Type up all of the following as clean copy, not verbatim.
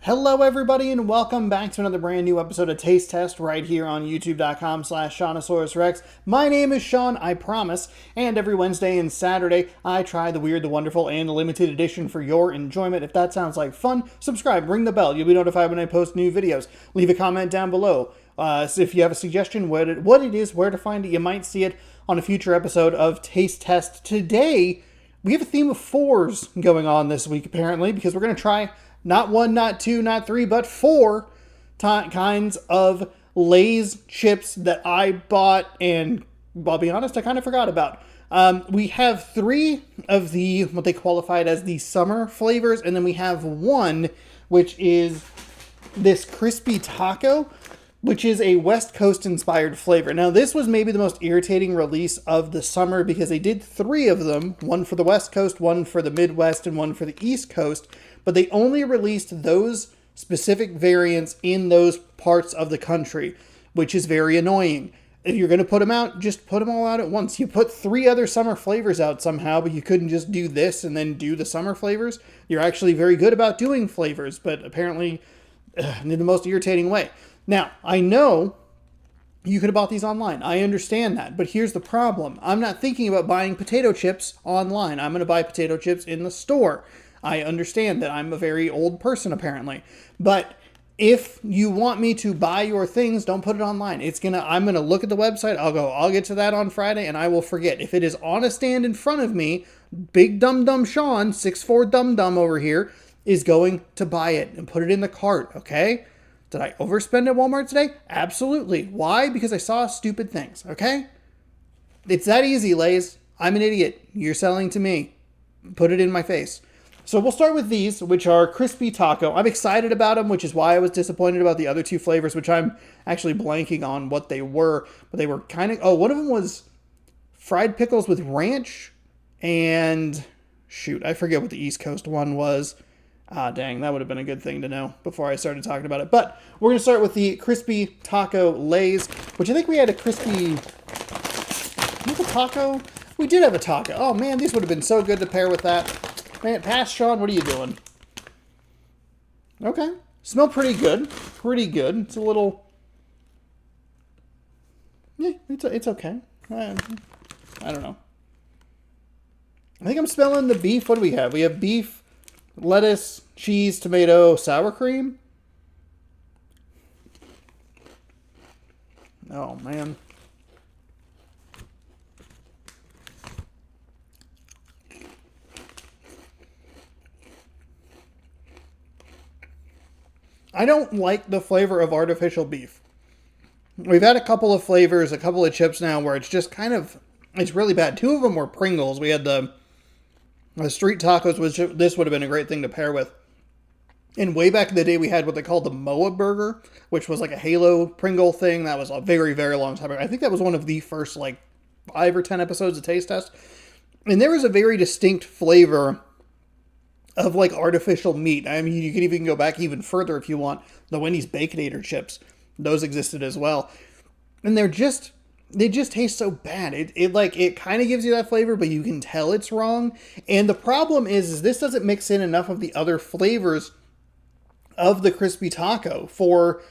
Hello everybody and welcome back to another brand new episode of Taste Test right here on youtube.com/Seannosaurus Rex. My name is Sean, I promise, and every Wednesday and Saturday I try the weird, the wonderful, and the limited edition for your enjoyment. If that sounds like fun, subscribe, ring the bell, you'll be notified when I post new videos. Leave a comment down below. So if you have a suggestion what it is, where to find it, you might see it on a future episode of Taste Test. Today, we have a theme of fours going on this week apparently, because we're going to try not one, not two, not three, but four kinds of Lay's chips that I bought, and I'll be honest, I kind of forgot about. We have three of the, what they qualified as the summer flavors, and then we have one, which is this crispy taco, which is a West Coast inspired flavor. Now, this was maybe the most irritating release of the summer because they did three of them, one for the West Coast, one for the Midwest, and one for the East Coast, but they only released those specific variants in those parts of the country, which is very annoying. If you're going to put them out, just put them all out at once. You put three other summer flavors out somehow, but you couldn't just do this and then do the summer flavors. You're actually very good about doing flavors, but apparently in the most irritating way. Now, I know you could have bought these online. I understand that. But here's the problem. I'm not thinking about buying potato chips online. I'm going to buy potato chips in the store. I understand that I'm a very old person, apparently. But if you want me to buy your things, don't put it online. I'm going to look at the website. I'll get to that on Friday, and I will forget. If it is on a stand in front of me, Big Dum Dum Sean, 6'4" Dum Dum over here, is going to buy it and put it in the cart, okay? Did I overspend at Walmart today? Absolutely. Why? Because I saw stupid things, okay? It's that easy, Lays. I'm an idiot. You're selling to me. Put it in my face. So we'll start with these, which are crispy taco. I'm excited about them, which is why I was disappointed about the other two flavors, which I'm actually blanking on what they were. But they were kind of... Oh, one of them was fried pickles with ranch. And... Shoot, I forget what the East Coast one was. Ah, dang, that would have been a good thing to know before I started talking about it. But we're going to start with the crispy taco Lay's, which I think we had a crispy... Was it a taco? We did have a taco. Oh, man, these would have been so good to pair with that. Man, pass, Sean, what are you doing? Okay. Smell pretty good. Pretty good. It's a little... Yeah, it's okay. I don't know. I think I'm smelling the beef. What do we have? We have beef, lettuce, cheese, tomato, sour cream. Oh, man. I don't like the flavor of artificial beef. We've had a couple of flavors, a couple of chips now where it's just kind of, it's really bad. Two of them were Pringles. We had the street tacos, which this would have been a great thing to pair with. And way back in the day, we had what they called the Moa Burger, which was like a Halo Pringle thing. That was a very, very long time ago. I think that was one of the first like 5 or 10 episodes of Taste Test. And there was a very distinct flavor of like artificial meat. I mean, you can even go back even further if you want. The Wendy's Baconator chips, those existed as well. And they just taste so bad. It kind of gives you that flavor, but you can tell it's wrong. And the problem is this doesn't mix in enough of the other flavors of the crispy taco for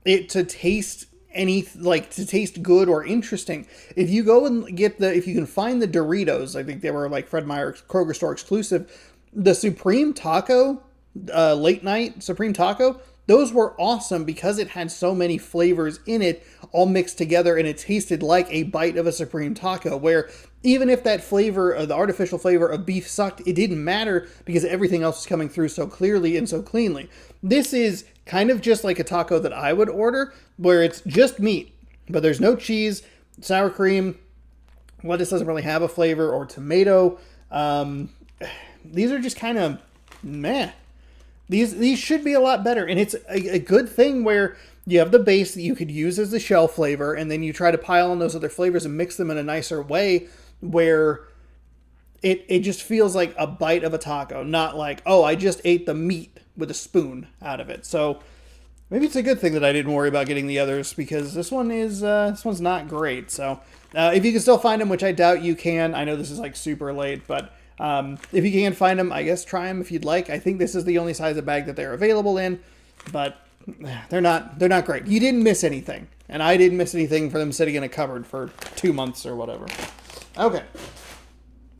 it to taste to taste good or interesting. If you go and if you can find the Doritos, I think they were like Fred Meyer Kroger store exclusive, the Supreme Taco, late night Supreme Taco, those were awesome because it had so many flavors in it all mixed together, and it tasted like a bite of a Supreme Taco, where even if that flavor, the artificial flavor of beef sucked, it didn't matter because everything else was coming through so clearly and so cleanly. This is kind of just like a taco that I would order, where it's just meat, but there's no cheese, sour cream, lettuce doesn't really have a flavor, or tomato. These are just kind of meh. These should be a lot better. And it's a good thing where you have the base that you could use as the shell flavor, and then you try to pile on those other flavors and mix them in a nicer way where it just feels like a bite of a taco, not like, oh, I just ate the meat with a spoon out of it. So maybe it's a good thing that I didn't worry about getting the others, because this one's not great. So if you can still find them, which I doubt you can, I know this is like super late, but if you can find them, I guess try them if you'd like. I think this is the only size of bag that they're available in. but they're not great. You didn't miss anything, and I didn't miss anything for them sitting in a cupboard for 2 months or whatever. Okay.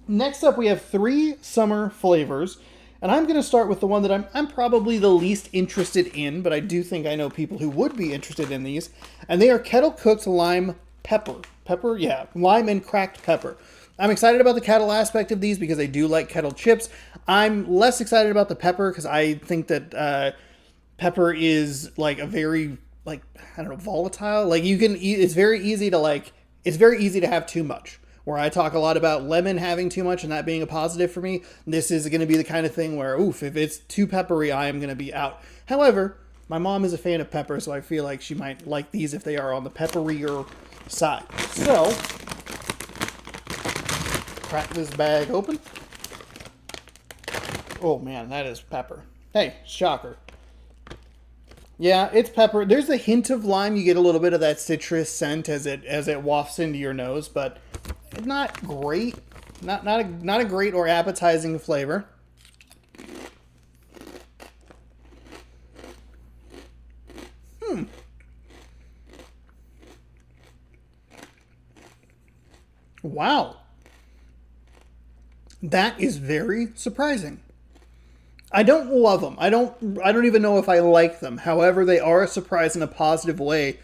Next up, we have 3 summer flavors, and I'm going to start with the one that I'm probably the least interested in, but I do think I know people who would be interested in these, and they are Kettle cooked lime pepper. Pepper? Yeah, lime and cracked pepper. I'm excited about the Kettle aspect of these because I do like Kettle chips. I'm less excited about the pepper because I think that pepper is like a very, like, I don't know, volatile. Like, you can eat, it's very easy to have too much. Where I talk a lot about lemon having too much and that being a positive for me, this is going to be the kind of thing where, oof, if it's too peppery, I am going to be out. However, my mom is a fan of pepper, so I feel like she might like these if they are on the pepperier side. So, crack this bag open. Oh man, that is pepper. Hey, shocker. Yeah, it's pepper. There's a hint of lime. You get a little bit of that citrus scent as it wafts into your nose, but not great. Not a great or appetizing flavor. Wow. That is very surprising. I don't love them. I don't even know if I like them. However, they are a surprise in a positive way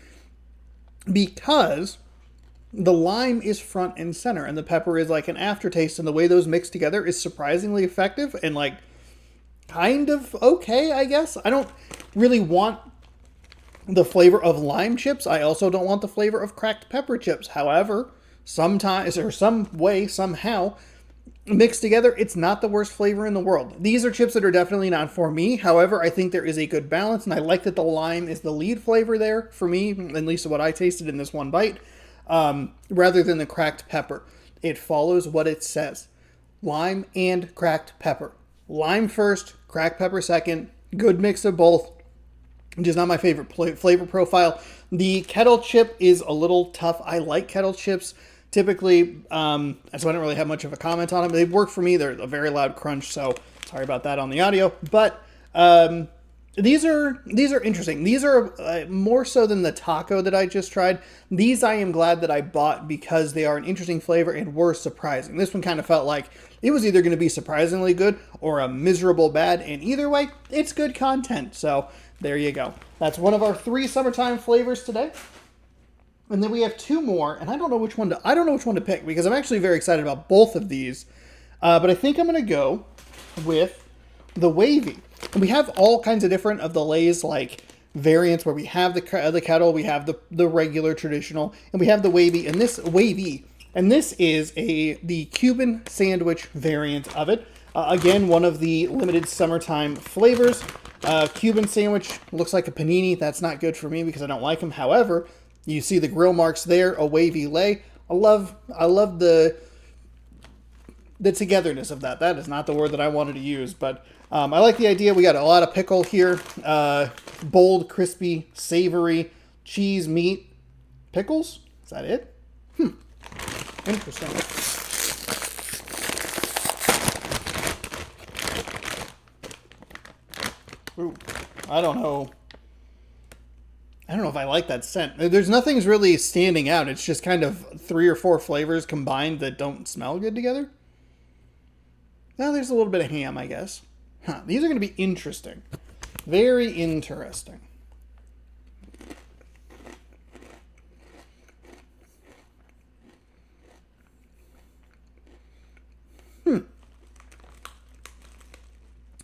because the lime is front and center and the pepper is like an aftertaste, and the way those mix together is surprisingly effective and like kind of okay, I guess. I don't really want the flavor of lime chips. I also don't want the flavor of cracked pepper chips. However, sometimes or some way, somehow, mixed together, it's not the worst flavor in the world. These are chips that are definitely not for me. However, I think there is a good balance, and I like that the lime is the lead flavor there for me, at least what I tasted in this one bite, rather than the cracked pepper. It follows what it says. Lime and cracked pepper. Lime first, cracked pepper second. Good mix of both. Just not my favorite flavor profile. The Kettle chip is a little tough. I like Kettle chips. Typically, so I don't really have much of a comment on them. They work for me. They're a very loud crunch, so sorry about that on the audio. But these are interesting. These are more so than the taco that I just tried. These I am glad that I bought because they are an interesting flavor and were surprising. This one kind of felt like it was either going to be surprisingly good or a miserable bad, and either way, it's good content. So there you go. That's one of our 3 summertime flavors today. And then we have 2 more, and I don't know which one to pick because I'm actually very excited about both of these. But I think I'm going to go with the Wavy. And we have all kinds of different of the Lay's like variants where we have the Kettle, we have the regular traditional, and we have the Wavy. And this Wavy, and this is the Cuban sandwich variant of it. Again, one of the limited summertime flavors. Cuban sandwich looks like a panini. That's not good for me because I don't like them. However, you see the grill marks there, a wavy lay. I love the togetherness of that. That is not the word that I wanted to use, but I like the idea. We got a lot of pickle here. Bold, crispy, savory, cheese, meat, pickles. Is that it? Interesting. Ooh, I don't know if I like that scent. There's nothing's really standing out. It's just kind of 3 or 4 flavors combined that don't smell good together. Now there's a little bit of ham, I guess. These are going to be interesting. Very interesting.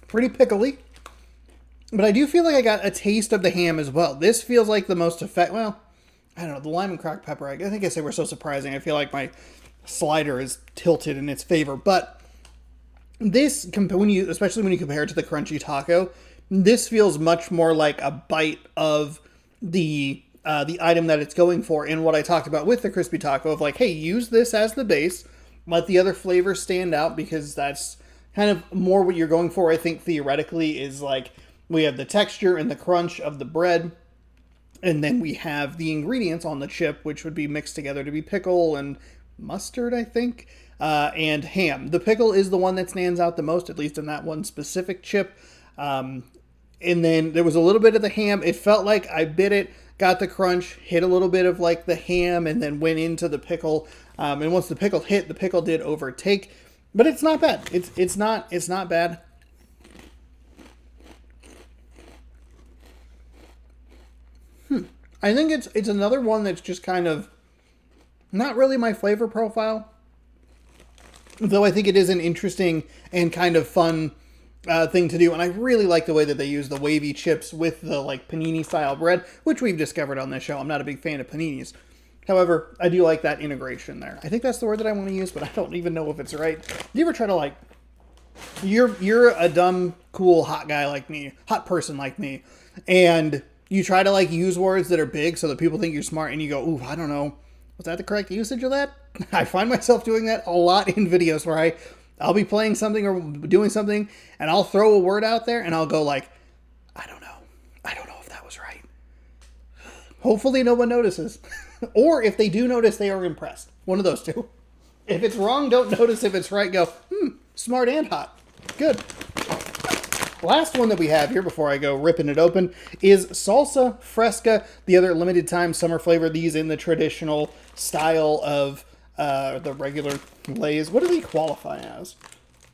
Pretty pickly. But I do feel like I got a taste of the ham as well. This feels like the most well, I don't know, the lime and cracked pepper, I think I say we're so surprising. I feel like my slider is tilted in its favor. But this, especially when you compare it to the crunchy taco, this feels much more like a bite of the item that it's going for. And what I talked about with the crispy taco of like, hey, use this as the base, let the other flavors stand out because that's kind of more what you're going for. I think theoretically is like, we have the texture and the crunch of the bread, and then we have the ingredients on the chip, which would be mixed together to be pickle and mustard, I think, and ham. The pickle is the one that stands out the most, at least in that one specific chip. And then there was a little bit of the ham. It felt like I bit it, got the crunch, hit a little bit of like the ham, and then went into the pickle. And once the pickle hit, the pickle did overtake. But it's not bad. It's not bad. I think it's another one that's just kind of not really my flavor profile. Though I think it is an interesting and kind of fun thing to do. And I really like the way that they use the wavy chips with the like panini style bread, which we've discovered on this show. I'm not a big fan of paninis. However, I do like that integration there. I think that's the word that I want to use, but I don't even know if it's right. Do you ever try to like, you're a dumb, cool, hot guy like me, hot person like me, and you try to like use words that are big so that people think you're smart, and you go, ooh, I don't know. Was that the correct usage of that? I find myself doing that a lot in videos where I'll be playing something or doing something, and I'll throw a word out there, and I'll go like, I don't know. I don't know if that was right. Hopefully no one notices. Or if they do notice, they are impressed. One of those two. If it's wrong, don't notice. If it's right, go, smart and hot. Good. Last one that we have here before I go ripping it open is Salsa Fresca, the other limited time summer flavor. These in the traditional style of the regular Lay's. What do they qualify as?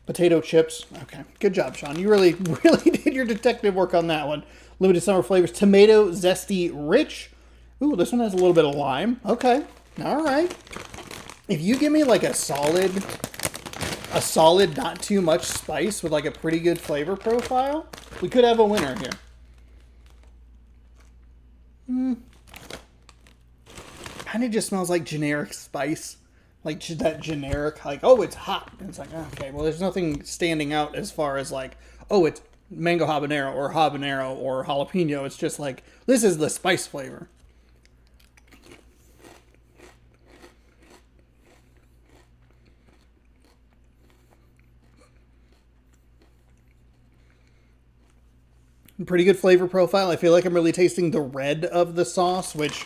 Potato chips. Okay. Good job, Sean. You really, really did your detective work on that one. Limited summer flavors. Tomato zesty rich. Ooh, this one has a little bit of lime. Okay. All right. If you give me like a solid, not too much spice with like a pretty good flavor profile, we could have a winner here. Kind of just smells like generic spice. Like that generic, like, oh, it's hot. And it's like, okay, well, there's nothing standing out as far as like, oh, it's mango habanero or jalapeno. It's just like, this is the spice flavor. Pretty good flavor profile. I feel like I'm really tasting the red of the sauce, which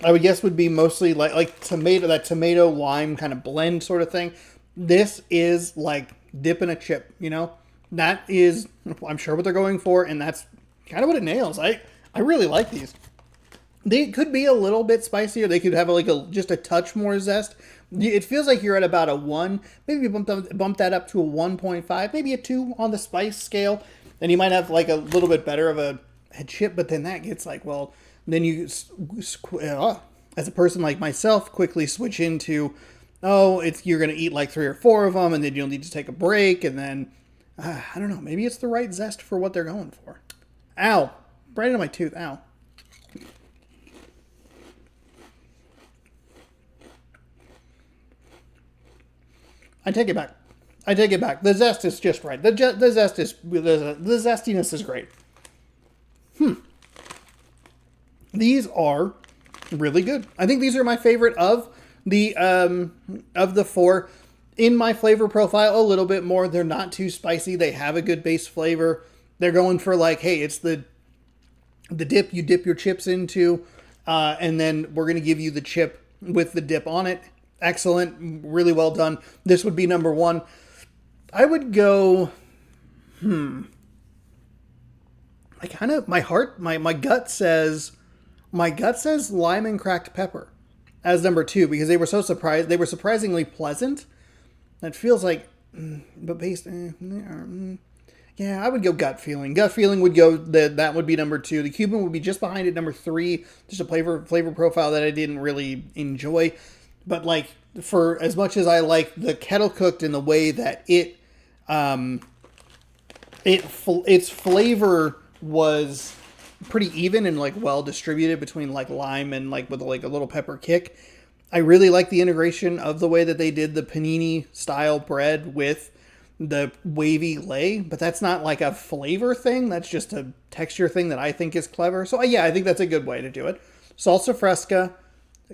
I would guess would be mostly like tomato, that tomato lime kind of blend sort of thing. This is like dipping a chip, you know? That is, I'm sure what they're going for, and that's kind of what it nails. I really like these. They could be a little bit spicier. They could have like just a touch more zest. It feels like you're at about a 1. Maybe bump that up to a 1.5, maybe a 2 on the spice scale. And you might have like a little bit better of a chip, but then that gets like, well, then you, as a person like myself, quickly switch into, you're going to eat like 3 or 4 of them, and then you'll need to take a break, and then, I don't know, maybe it's the right zest for what they're going for. Ow. Right into my tooth. Ow. I take it back. The zest is just right. The zestiness is great. These are really good. I think these are my favorite of the 4. In my flavor profile, a little bit more. They're not too spicy. They have a good base flavor. They're going for like, hey, it's the dip you dip your chips into, and then we're going to give you the chip with the dip on it. Excellent. Really well done. This would be number 1. I would go, my gut says lime and cracked pepper as number 2, because they were so surprised. They were surprisingly pleasant. That feels like, but based, yeah, I would go gut feeling. Gut feeling would go, that would be number 2. The Cuban would be just behind it, number 3. Just a flavor profile that I didn't really enjoy. But like, for as much as I like the kettle cooked in the way that its flavor was pretty even and like well distributed between like lime and like with like a little pepper kick. I really like the integration of the way that they did the panini style bread with the wavy lay, but that's not like a flavor thing. That's just a texture thing that I think is clever. So yeah, I think that's a good way to do it. Salsa Fresca,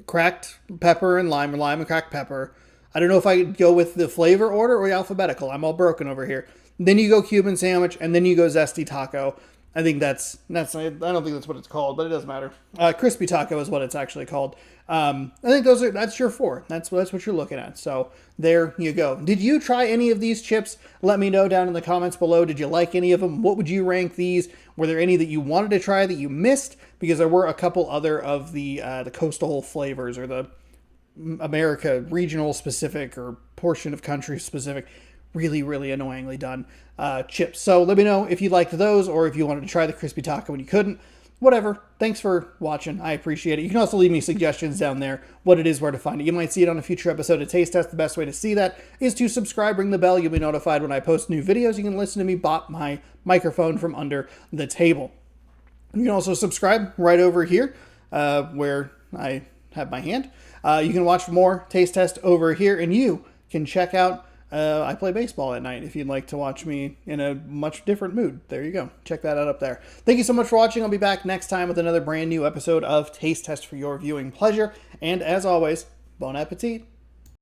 cracked pepper and lime, or lime and cracked pepper. I don't know if I go with the flavor order or alphabetical. I'm all broken over here. Then you go Cuban sandwich, and then you go zesty taco. I think I don't think that's what it's called, but it doesn't matter. Crispy taco is what it's actually called. I think that's your four. That's what you're looking at. So there you go. Did you try any of these chips? Let me know down in the comments below. Did you like any of them? What would you rank these? Were there any that you wanted to try that you missed? Because there were a couple other of the coastal flavors, or the America regional specific, or portion of country specific, really, really annoyingly done chips. So let me know if you liked those, or if you wanted to try the crispy taco and you couldn't. Whatever. Thanks for watching. I appreciate it. You can also leave me suggestions down there, what it is, where to find it. You might see it on a future episode of Taste Test. The best way to see that is to subscribe, ring the bell. You'll be notified when I post new videos. You can listen to me bop my microphone from under the table. You can also subscribe right over here, where I have my hand. You can watch more Taste Test over here, and you can check out I play baseball at night if you'd like to watch me in a much different mood. There you go. Check that out up there. Thank you so much for watching. I'll be back next time with another brand new episode of Taste Test for your viewing pleasure. And as always, bon appetit.